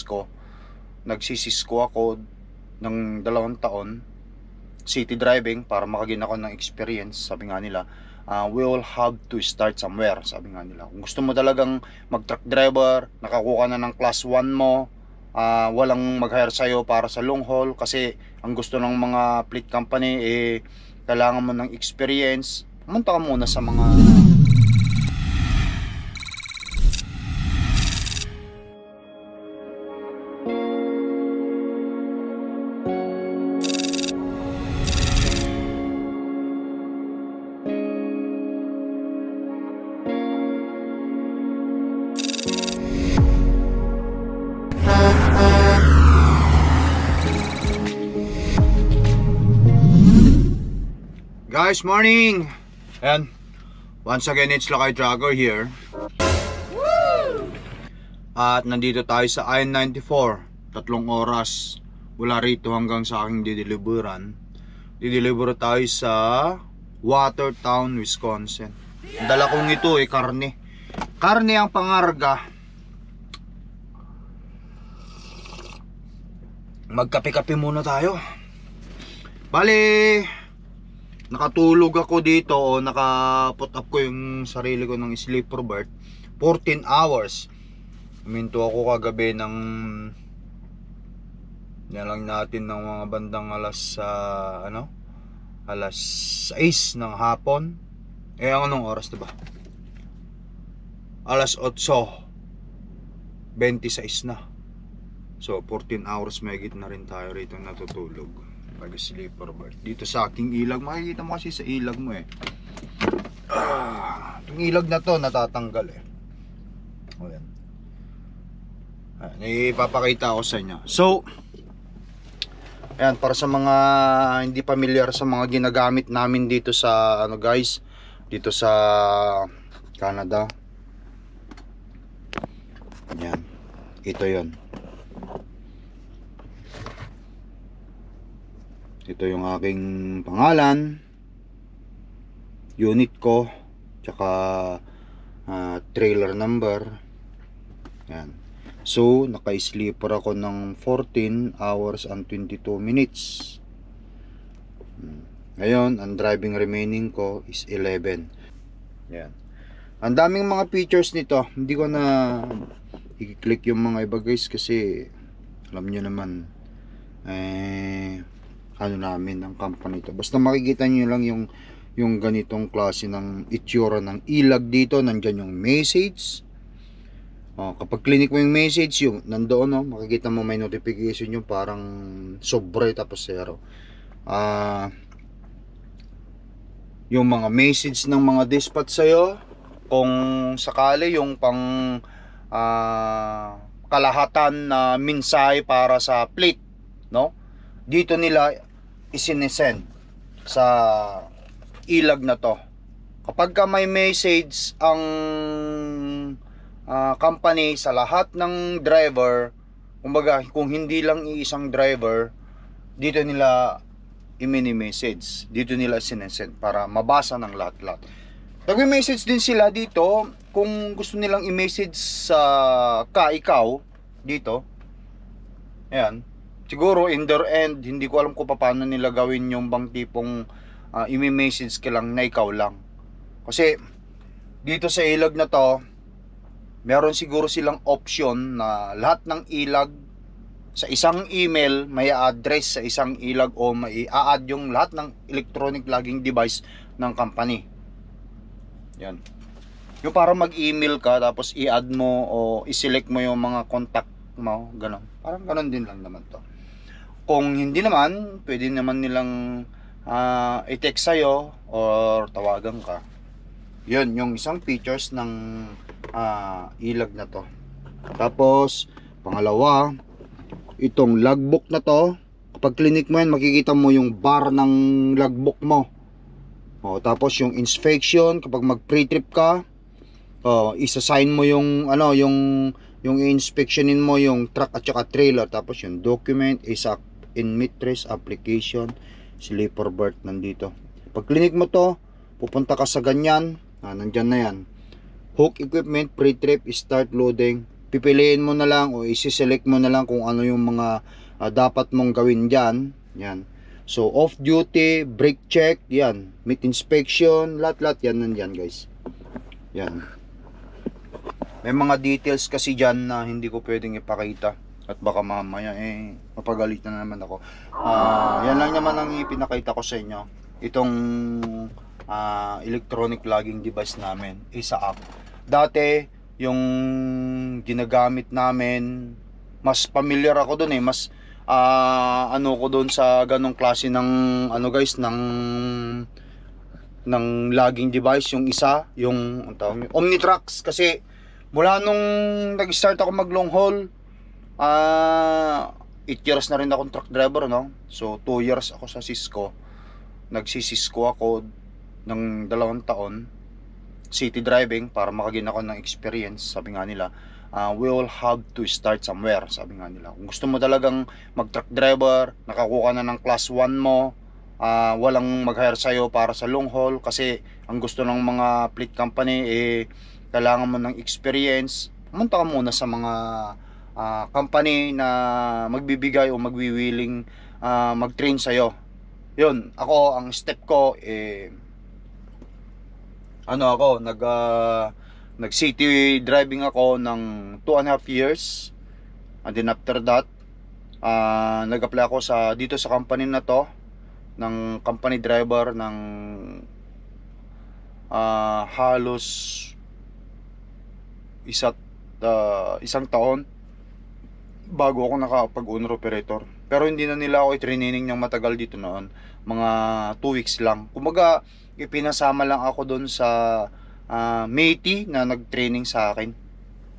ko. Nagsisisko ako ng 2 taon city driving para makagin ako ng experience. Sabi nga nila, we all have to start somewhere. Sabi nga nila, kung gusto mo talagang mag truck driver, nakakuha na ng class 1 mo, walang mag-hire sa'yo para sa long haul, kasi ang gusto ng mga fleet company kailangan mo ng experience. Pumunta ka muna sa mga guys, morning! And once again, it's Lakay Tracker here. Woo! At nandito tayo sa I-94. 3 oras mula rito hanggang sa aking dideliveran. Dideliver tayo sa Watertown, Wisconsin. Ang dala kong ito karne. Karne ang pangarga. Magkape-kape muna tayo. Bale, nakatulog ako dito o naka-put up ko yung sarili ko ng sleeper berth 14 hours. Huminto ako kagabi ng lang natin ng mga bandang alas 6 ng hapon. Anong oras diba? Alas 8:26 na. So 14 hours mahigit na rin tayo rito natutulog. Sleeper berth dito sa aking ilag. Makikita mo kasi sa ilag mo itong ilag na to natatanggal Ayan. Ipapakita ko sa inyo. So ayan, para sa mga hindi familiar sa mga ginagamit namin dito sa guys, dito sa Canada. Ayan, ito yon. Ito yung aking pangalan, unit ko, tsaka trailer number. Yan. So naka-sleeper ako ng 14 hours and 22 minutes. Ngayon ang driving remaining ko is 11. Yan. Ang daming mga features nito. Hindi ko na i-click yung mga iba guys, kasi alam nyo naman ano namin ng company ito. Basta makikita nyo lang yung ganitong klase ng itsura ng ilag dito. Nandyan yung message. Kapag clinic mo yung message, yung nandoon makikita mo may notification yung parang sobre tapos 0. Yung mga message ng mga dispatch sa'yo, kung sakali yung pang kalahatan na mensahe para sa fleet, no? Dito nila isinesend sa ilag na to. Kapag ka may message ang company sa lahat ng driver, kumbaga kung hindi lang iisang driver, dito nila i-message, dito nila sinesend para mabasa ng lahat-lahat. Nagme-message din sila dito kung gusto nilang i-message sa ikaw dito. Ayan. Siguro in their end, hindi ko alam kung paano nila gawin yung bang tipong i-message ka lang na ikaw lang. Kasi dito sa ilag na to, meron siguro silang option na lahat ng ilag sa isang email may address sa isang ilag, o may i-add yung lahat ng electronic logging device ng company. Yan. Yung para mag-email ka tapos i-add mo o i-select mo yung mga contact mo, ganun. Parang ganun din lang naman to. Kung hindi naman, pwede naman nilang i-text sa'yo or tawagan ka. Yun, yung isang features ng ilag na to. Tapos, pangalawa, itong logbook na to. Kapag clinic mo yan, makikita mo yung bar ng logbook mo. Tapos yung inspection, kapag mag pre-trip ka, isa-sign mo yung yung inspectionin mo yung truck at saka trailer. Tapos yung document is in mistress application, sleeper berth nandito. Pag clinic mo to, pupunta ka sa ganyan, nandyan na yan. Hook equipment, pre-trip, start loading, pipiliin mo na lang o isi-select mo na lang kung ano yung mga dapat mong gawin dyan. Yan. So, off duty, brake check, yan. Meat inspection, lahat-lahat yan nandyan guys. Yan. May mga details kasi dyan na hindi ko pwedeng ipakita. At baka mamaya mapagalitan na naman ako. Yan lang naman ang ipinakita ko sa inyo. Itong electronic logging device namin, isa app. Dati, yung ginagamit namin, mas familiar ako dun mas ano ko doon sa ganong klase ng guys ng logging device. Yung isa, yung Omnitrax, kasi mula nung nag-start ako mag long haul, 8 years na rin akong truck driver, no? So 2 years ako sa Cisco. Nagsisisco ako ng 2 taon city driving para makagin ako ng experience. Sabi nga nila, we will have to start somewhere. Sabi nga nila, kung gusto mo talagang mag truck driver, nakakuha na ng class 1 mo, walang mag-hire sa'yo para sa long haul, kasi ang gusto ng mga fleet company kailangan mo ng experience. Pumunta ka muna sa mga company na magbibigay o magwiwiling mag-train sa'yo. Yun, ako, ang step ko nag city driving ako ng 2.5 years, and then after that nag-apply ako dito sa company na to ng company driver ng halos isang taon bago ako nakapag owner operator. Pero hindi na nila ako i-training ng matagal dito noon, mga 2 weeks lang. Kumbaga ipinasama lang ako doon sa matey na nag-training sa akin.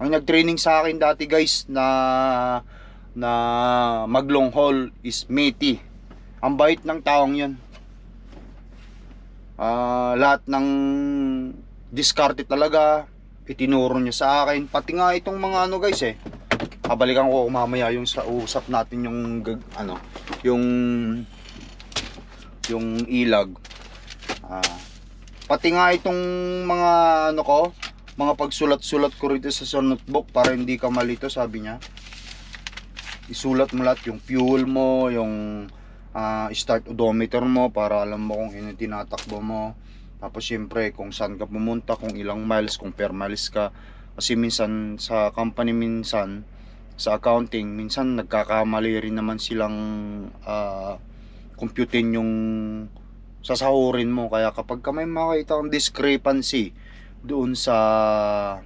Ang nag-training sa akin dati guys na mag long haul is matey. Ang bait ng taong yun. Lahat ng diskarte talaga itinuro niya sa akin. Pati nga itong mga guys kabalikan ko mamaya yung sa usap natin yung ilag. Pati nga itong mga mga pagsulat-sulat ko rito sa notebook para hindi ka malito, sabi niya. Isulat mo lahat, yung fuel mo, yung start odometer mo para alam mo kung ano tinatakbo mo. Tapos syempre kung saan ka pumunta, kung ilang miles, kung per miles ka. Kasi minsan sa company, minsan sa accounting, minsan nagkakamali rin naman silang computein yung sasahurin mo. Kaya kapag ka may makita kang discrepancy doon sa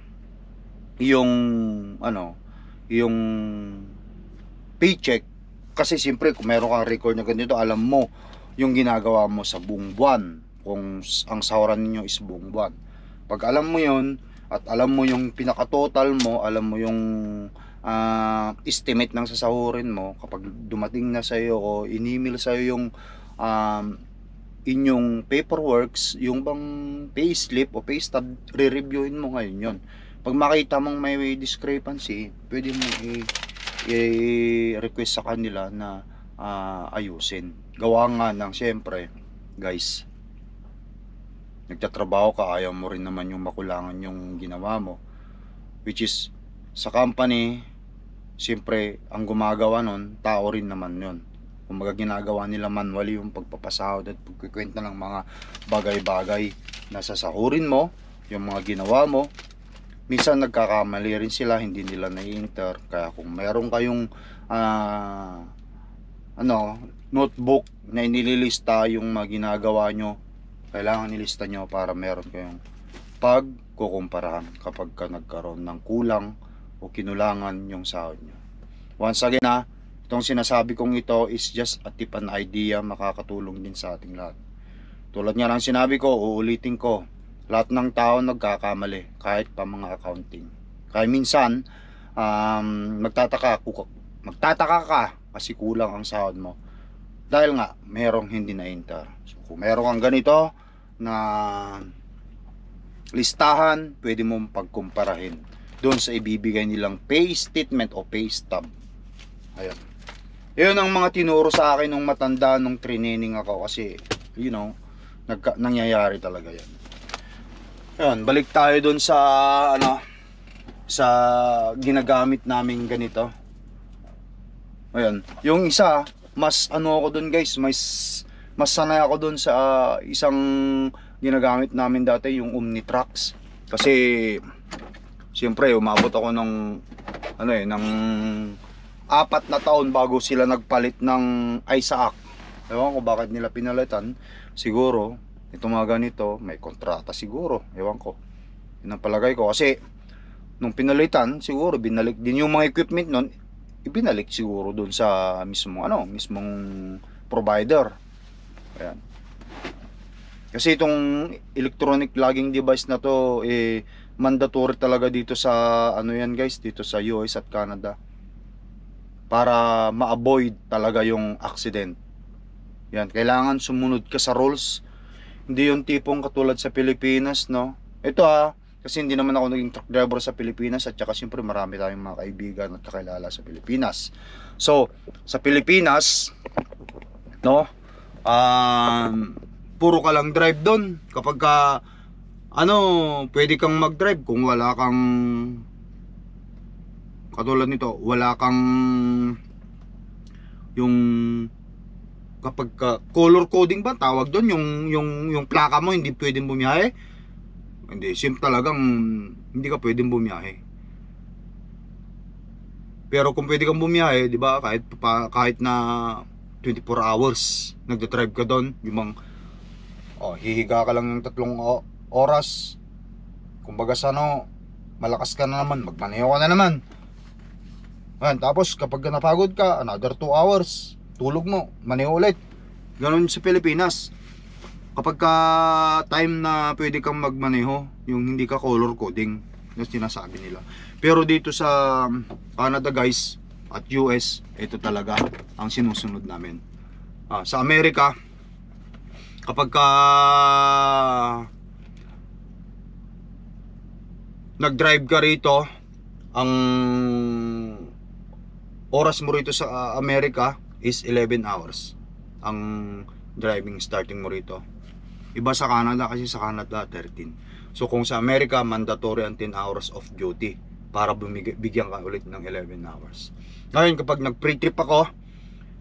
yung paycheck, kasi siyempre kung meron kang record na ganito, alam mo yung ginagawa mo sa buong buwan, kung ang sahuran ninyo is buong buwan. Pag alam mo yun at alam mo yung pinaka-total mo, alam mo yung estimate ng sasahurin mo, kapag dumating na sa iyo o in-email sa iyo yung inyong paperworks, yung bang payslip o paystub, re-reviewin mo ngayon yon. Pag makita mong may discrepancy, pwede mo i-request sa kanila na ayusin. Gawa nga ng siyempre guys, nagtatrabaho ka, ayaw mo rin naman yung makulangan yung ginawa mo, which is sa company, siyempre ang gumagawa nun, tao rin naman yun. Kung ginagawa nila manually yung pagpapasahod at pagkikwenta ng mga bagay-bagay na sasahurin mo, yung mga ginawa mo. Minsan nagkakamali rin sila, hindi nila na-enter. Kaya kung meron kayong notebook na inililista yung mga ginagawa nyo, kailangan nilista nyo para meron kayong pagkukumparahan kapag ka nagkaroon ng kulang o kinulangan yung sahod nyo. Once again itong sinasabi kong ito is just a tip and idea, makakatulong din sa ating lahat. Tulad nga ng sinabi ko, uulitin ko, lahat ng tao nagkakamali, kahit pa mga accounting. Kaya minsan magtataka ka kasi kulang ang sahod mo, dahil nga merong hindi na-enter. So kung meron kang ganito na listahan, pwede mong pagkumparahin doon sa ibibigay nilang pay statement o pay stub. Ayan. Yun ang mga tinuro sa akin nung matanda, nung training ako, kasi nangyayari talaga yan. Ayan, balik tayo doon sa sa ginagamit namin ganito. Ayan. Yung isa, mas ano ako dun guys, mas sanay ako dun sa isang ginagamit namin dati, yung Omnitrax. Kasi siyempre umabot ako ng ano ng 4 na taon bago sila nagpalit ng Isaac. Ewan ko bakit nila pinalitan. Siguro itong mga ganito may kontrata siguro, ewan ko. Yun ang palagay ko, kasi nung pinalitan siguro binalik din yung mga equipment nun, ibinalik siguro dun sa mismong provider. Ayan. Kasi itong electronic logging device na to mandatory talaga dito sa yan guys, dito sa US at Canada, para ma-avoid talaga yung accident. Yan, kailangan sumunod ka sa rules. Hindi yung tipong katulad sa Pilipinas, no? Ito kasi hindi naman ako naging truck driver sa Pilipinas, at saka siyempre marami tayong mga kaibigan at kakilala sa Pilipinas. So, sa Pilipinas, no? Puro ka lang drive doon. Kapag pwede kang mag-drive kung wala kang, katulad nito, wala kang yung kapag color coding ba tawag doon, yung plaka mo hindi pwedeng bumiyahe. Hindi, talagang hindi ka pwedeng bumiyahe. Pero kung pwede kang bumiyahe, di ba, kahit na 24 hours nagde-drive ka doon, yung hihiga ka lang ng 3 oras. Kumbaga malakas ka na naman, magmaneho ka na naman. Ayan, tapos kapag napagod ka, another 2 hours, tulog mo, maneho ulit. Ganun sa Pilipinas. Kapag time na pwede kang magmaneho, yung hindi ka color coding, na sinasabi nila. Pero dito sa Canada guys, at US, ito talaga ang sinusunod namin. Sa Amerika, kapag nag-drive ka rito, ang oras mo rito sa Amerika is 11 hours ang driving starting mo rito. Iba sa Canada, kasi sa Canada 13. So kung sa Amerika, mandatory ang 10 hours of duty para bigyan ka ulit ng 11 hours. Ngayon, kapag nag-pre-trip ako,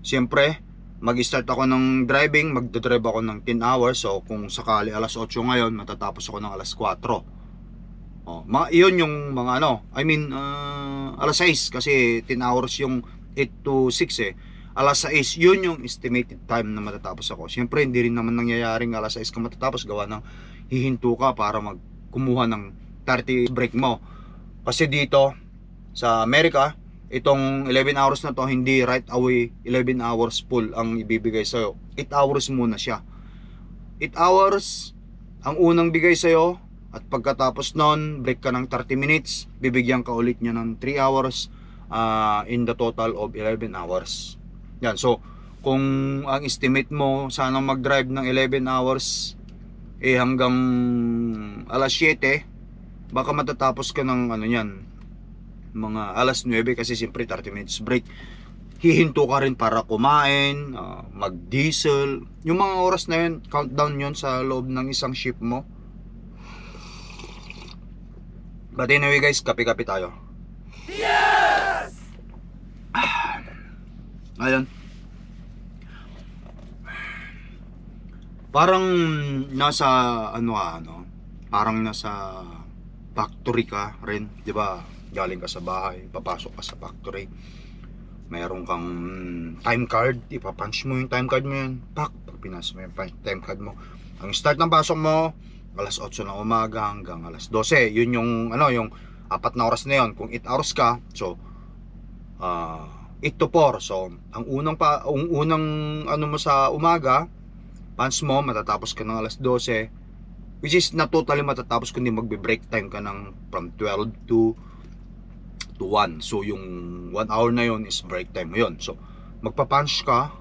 siyempre mag-start ako ng driving, magdadrive ako ng 10 hours. So kung sakali alas 8 ngayon, matatapos ako ng alas 4. Iyon yung mga alas 6, kasi 10 hours yung 8 to 6 Alas 6, yun yung estimated time na matatapos ako. Siyempre hindi rin naman nangyayaring alas 6 ka matatapos, gawa ng hihinto ka para kumuha ng 30 break mo. Kasi dito sa Amerika, itong 11 hours na to, hindi right away 11 hours full ang ibibigay sa'yo. 8 hours muna siya. 8 hours ang unang bigay sa'yo, at pagkatapos nun, break ka ng 30 minutes, bibigyan ka ulit niya ng 3 hours in the total of 11 hours. Yan, so kung ang estimate mo sana mag-drive ng 11 hours hanggang alas 7, baka matatapos ka ng mga alas 9, kasi siyempre 30 minutes break. Hihinto ka rin para kumain, mag-diesel. Yung mga oras na yun, countdown yun sa loob ng isang shift mo. But anyway guys, kape-kape tayo. Yes! Ayun. Parang nasa parang nasa factory ka rin, 'di ba? Galing ka sa bahay, papasok ka sa factory. Mayroon kang time card, ipa-punch mo yung time card mo yun. Pag pinasok mo yung time card mo. Ang start ng pasok mo, alas 8 ng umaga hanggang alas 12. Yun yung yung 4 na oras na yun. Kung 8 hours ka, so 8 to 4. So ang unang mo sa umaga, punch mo, matatapos ka ng alas 12, which is not totally matatapos, kundi magbe-break time ka ng from 12 to 1. So yung 1 hour na yun is break time mo yun. So magpa-punch ka,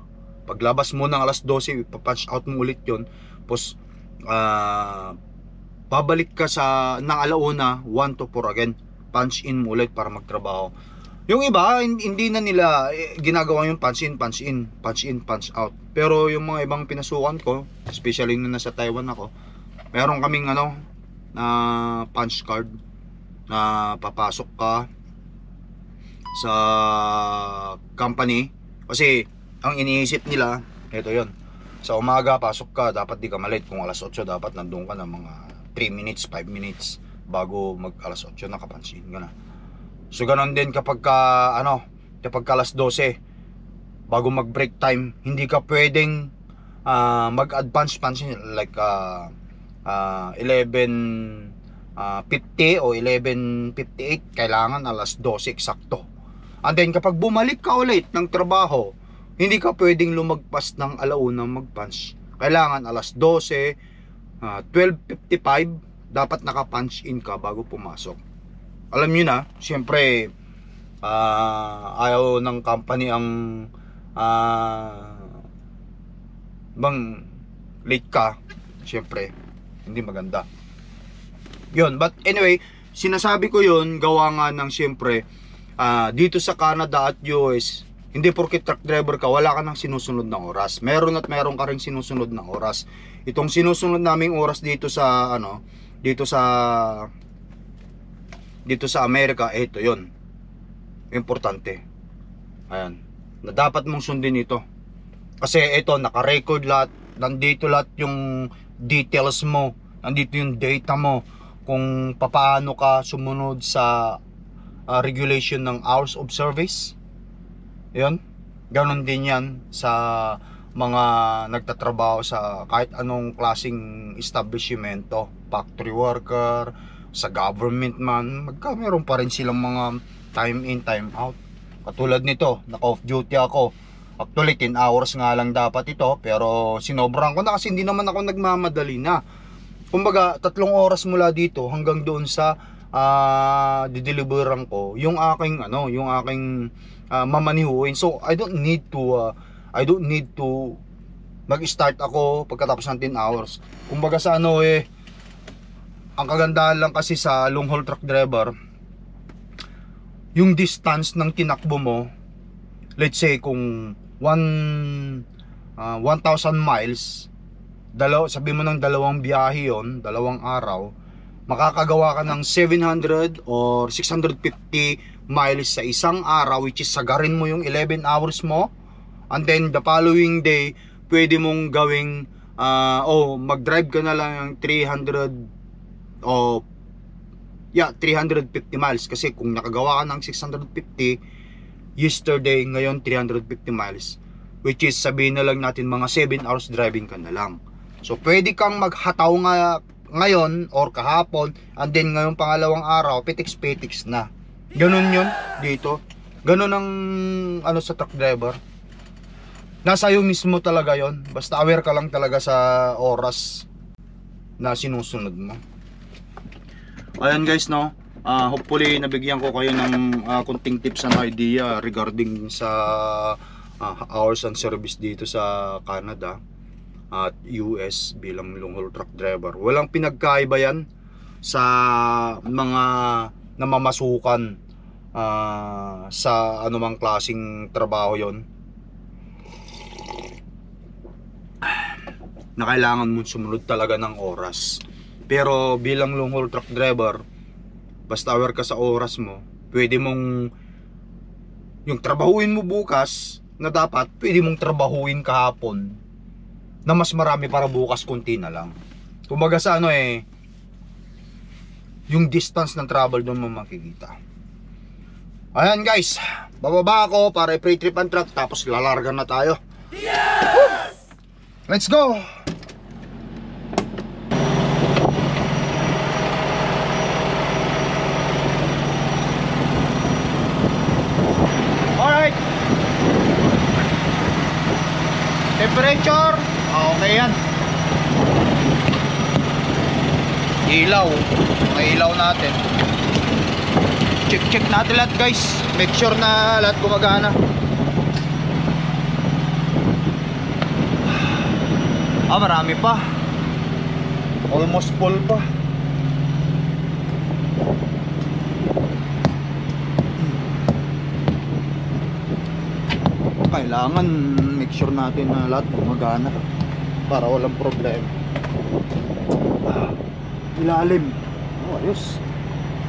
paglabas mo ng alas 12, ipa-punch out mo ulit yun. Tapos babalik ka ng alauna, 1 to 4 again, punch in mo ulit para magtrabaho. Yung iba, hindi na nila ginagawa yung punch in, punch in, punch in, punch out. Pero yung mga ibang pinasukan ko, especially nung nasa Taiwan ako, meron kaming na punch card. na papasok ka sa company. Kasi ang iniisip nila, ito yon, sa umaga pasok ka, dapat di ka malate. Kung alas 8 dapat nandun ka na mga 3 minutes, 5 minutes bago mag alas 8 nakapansin ka na. So ganon din kapag ka kapag ka alas 12 bago mag break time, hindi ka pwedeng mag-advance pansin like 11:50 o 11:58, kailangan alas 12 eksakto. And then kapag bumalik ka ulit ng trabaho, hindi ka pwedeng lumagpas ng alauna mag-punch. Kailangan alas 12, 12:55 dapat naka-punch in ka bago pumasok. Alam niyo na, siyempre ayaw ng company ang bang late ka. Siyempre hindi maganda yun. But anyway, sinasabi ko yun gawa nga ng siyempre dito sa Canada at US, hindi porket truck driver ka, wala ka nang sinusunod na oras. Meron at meron ka rin sinusunod na oras. Itong sinusunod naming oras dito sa dito sa Amerika, ito yon, importante. Ayan, na dapat mong sundin ito. Kasi ito, naka-record lahat. Nandito lahat yung details mo. Nandito yung data mo. Kung paano ka sumunod sa regulation ng hours of service. Yun. Ganon din yan sa mga nagtatrabaho sa kahit anong klaseng establishmento. Factory worker, sa government man. Meron pa rin silang mga time in, time out. Katulad nito, naka-off duty ako. Actually, 10 hours nga lang dapat ito. Pero sinobran ko na kasi hindi naman ako nagmamadali na. Kumbaga, 3 oras mula dito hanggang doon sa dideliveran ko yung aking mamanihuin. So I don't need to mag-start ako pagkatapos ng 10 hours. Kumbaga sa ang kagandahan lang kasi sa long haul truck driver, yung distance ng tinakbo mo, let's say kung 1,000 miles, sabi mo ng 2 biyahe yon, 2 araw, makakagawa ka ng 700 or 650 miles sa isang araw, which is sagarin mo yung 11 hours mo. And then the following day, pwede mong gawing mag-drive ka na lang ng 350 miles. Kasi kung nakagawa ka ng 650 yesterday, ngayon 350 miles, which is sabihin na lang natin mga 7 hours driving ka na lang. So pwede kang maghataw ngayon or kahapon, and then ngayong pangalawang araw, petiks-petiks na. Ganun yun dito. Ganun ang sa truck driver. Nasa iyo mismo talaga yon. Basta aware ka lang talaga sa oras na sinusunod mo. Ayan guys, no. Hopefully nabigyan ko kayo ng kunting tips and idea regarding sa hours and service dito sa Canada at US bilang long haul truck driver. Walang pinagkaiba yan sa mga namamasukan sa anumang klaseng trabaho yon, na kailangan mong sumunod talaga ng oras. Pero bilang long haul truck driver, basta aware ka sa oras mo, pwede mong yung trabahuin mo bukas na dapat pwede mong trabahuin kahapon na mas marami para bukas, kunti na lang. Kumbaga sa yung distance ng travel doon mo makikita. Ayan guys, bababa ako para i-pre trip and truck, tapos lalarga na tayo. Yes! Let's go! Alright, temperature okay yan. Ilaw, mga ilaw natin, check natin lahat guys, make sure na lahat gumagana. Marami pa, almost full pa. Kailangan make sure natin na lahat gumagana para walang problema. Ilalim, ayos.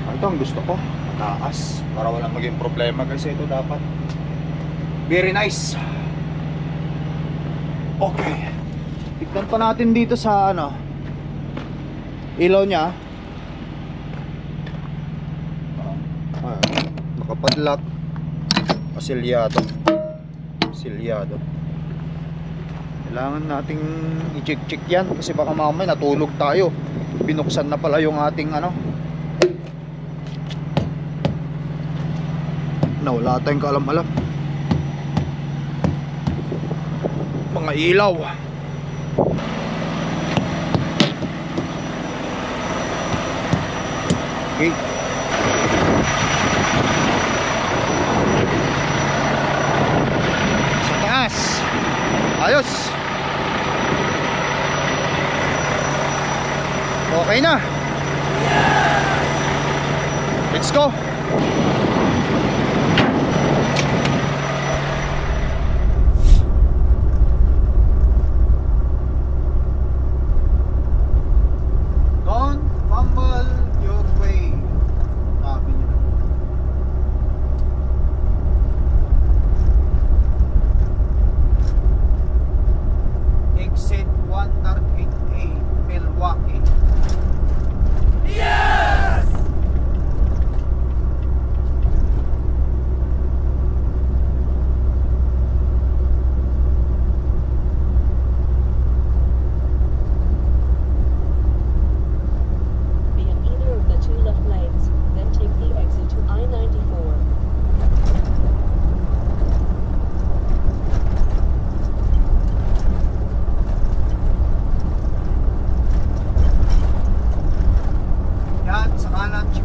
Ito ang gusto ko, mataas, para walang maging problema kasi ito dapat very nice. Okay, tignan pa natin dito sa ano, ilaw niya. Nakapadlock, silyado. Kailangan nating i-check yan kasi baka mamaya natulog tayo, binuksan na pala yung ating ano, wala tayong kaalam-alam. Mga ilaw. Okay. Sa taas. Ayos. Okay na. Let's go.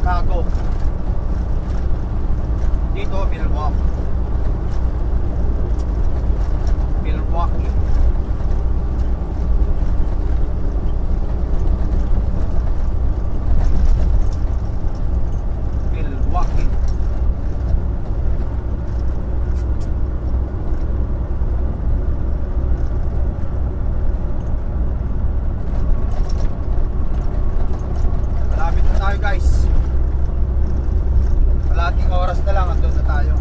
Chicago. Dito Milwaukee. Malapit na tayo, guys. Kalahating oras na lang, andun na tayo.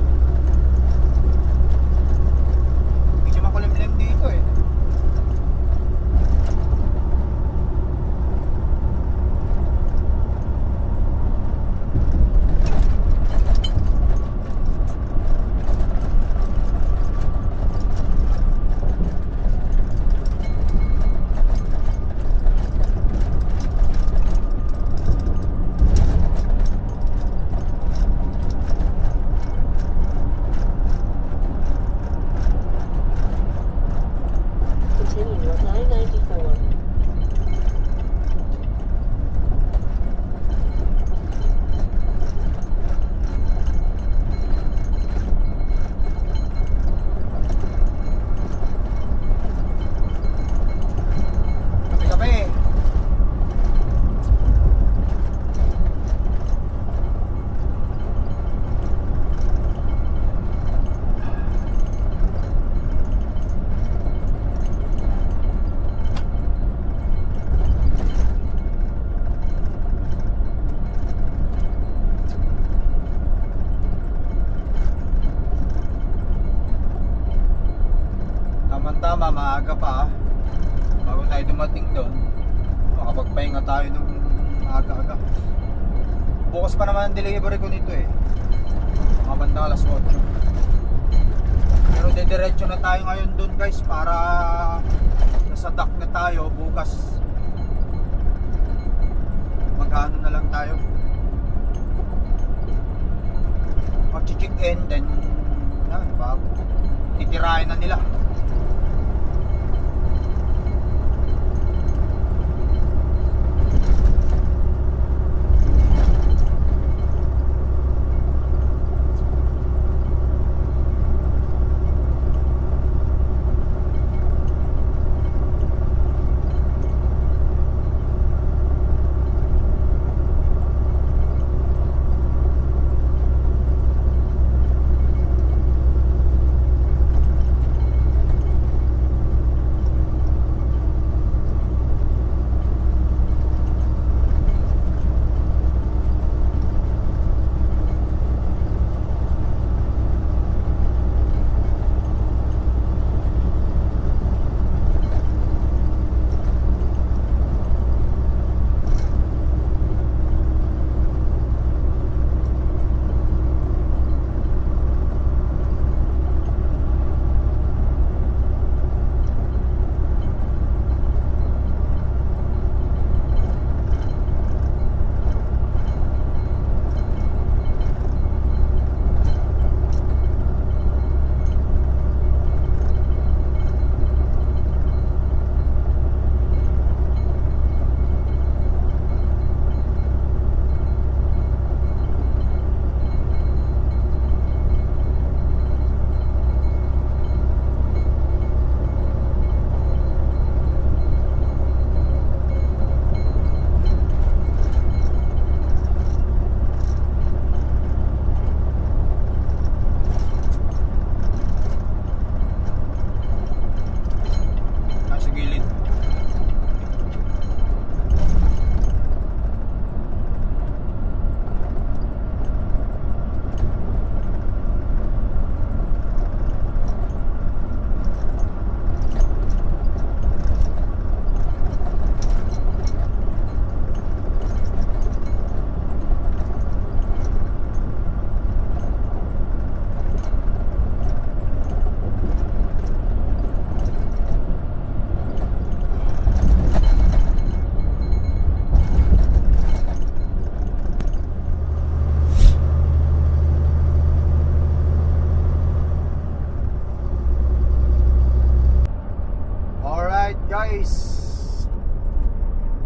Medyo makulimlim dito eh. Tama, maaga pa bago tayo dumating doon. Makapagpahinga tayo ng aga-aga. Bukas pa naman ang delivery ko nito eh, mga bandang alas 8. Pero dediretso na tayo ngayon doon, guys, para nasa dock na tayo. Bukas mag-ano na lang tayo, mag-check in, then yan, bago titirahin na nila.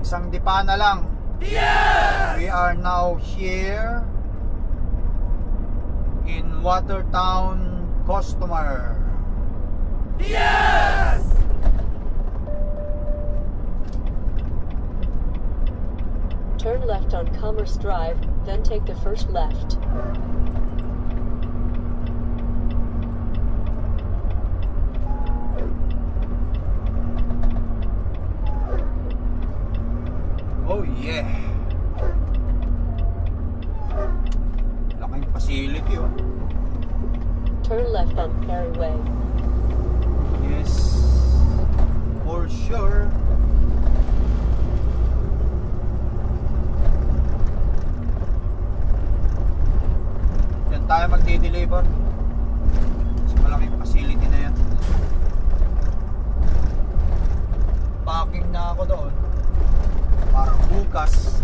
Isang dipa na lang. Yes! We are now here in Watertown Customer. Yes! Turn left on Commerce Drive, then take the first left. Oh yeah. Laking facility oh. Turn left on Perry Way. Yes. For sure. Diyan tayo magde-deliver. Sa malaking facility na yan. Packing na ako doon. Parang bukas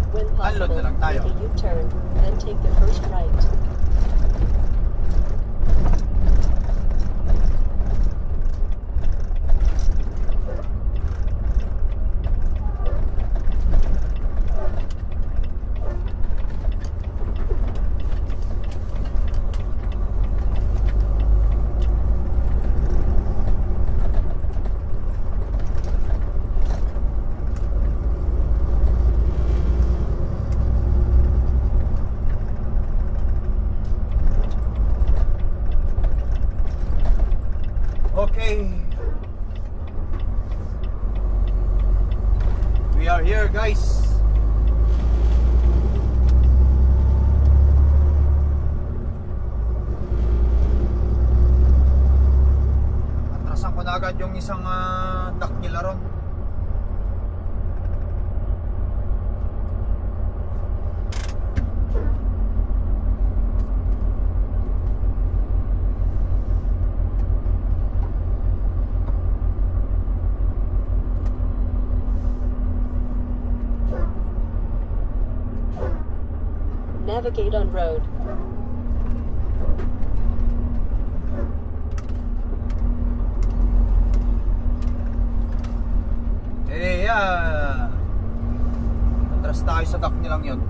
When unload possible, na lang tayo. make a U-turn, then take the first right. Okay. We are here, guys. Atrasan ko na agad yung isang duck nila ron. Navigate on road. Atras tayo sa dock nilang yun.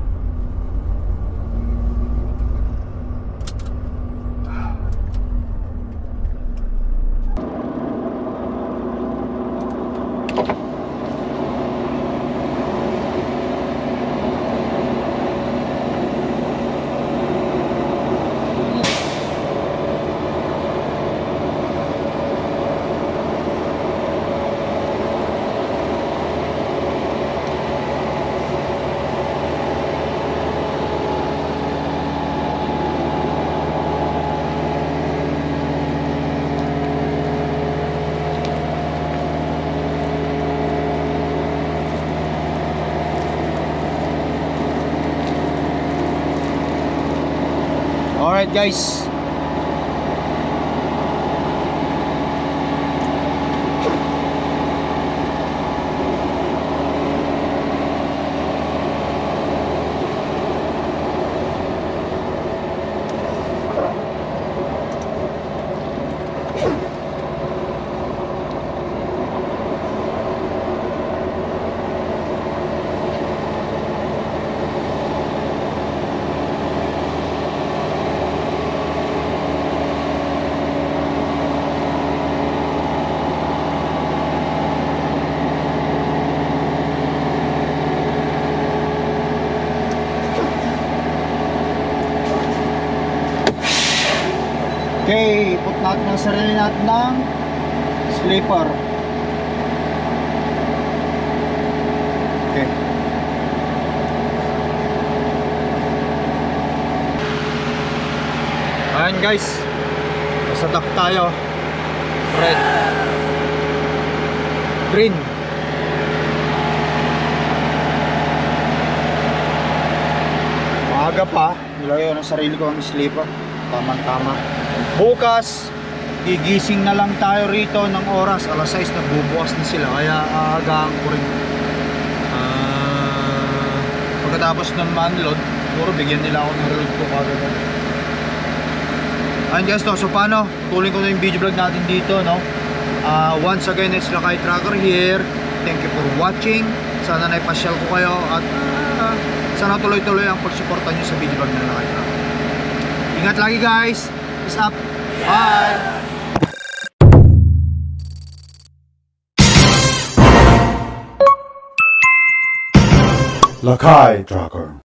Alright guys, okay, put natin ang sarili natin ng sleeper. Okay. Ayan guys, nasa dock tayo. Red, green. Maaga pa, nilagay ko ng sarili ko ang sleeper. Tama-tama. Bukas, gigising na lang tayo rito ng oras. Alas 6 na bubukas na sila. Kaya aagahan ko rin. Pagkatapos ng man-load, siguro bigyan nila ako ng load ko kagad. Ayun guys, no, so paano? Tuloy ko na yung video vlog natin dito, no? Once again, it's Lakay Trucker here. Thank you for watching. Sana naipasyal ko kayo at sana tuloy-tuloy ang pagsuporta nyo sa video vlog na Lakay Trucker. Ingat lagi guys. Peace up. Bye. Lakay Trucker.